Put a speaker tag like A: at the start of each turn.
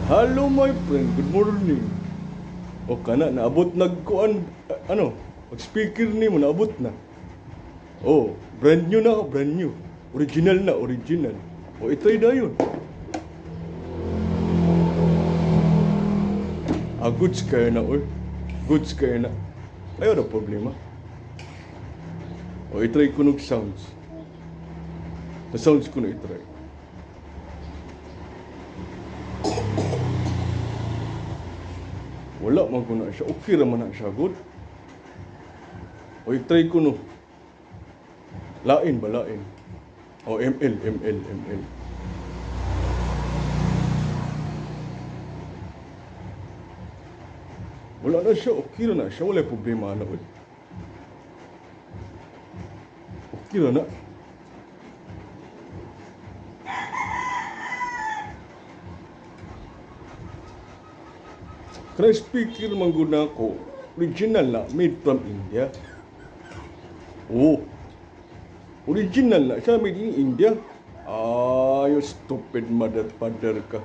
A: Hello my friend, good morning. O kana, naabot nagkuan, mag-speaker ni mo, naabot na. Oh, brand new na, brand new. Original na, original. O, itry na yun. Goods kayo na, oy. Goods kayo na. Ayaw na problema. O, itry ko ng sounds. The sounds ko na itry. Wala man ko na siya. Okay naman na siya. Good. O, i-try ko no. Lain ba? Lain. O, ML. Wala na siya. Okay na siya. Wala problema na. Okay na. Kaya speaker mangguna ko, original na, made from India. Oh, original na siya, made in India. You stupid mother father ka.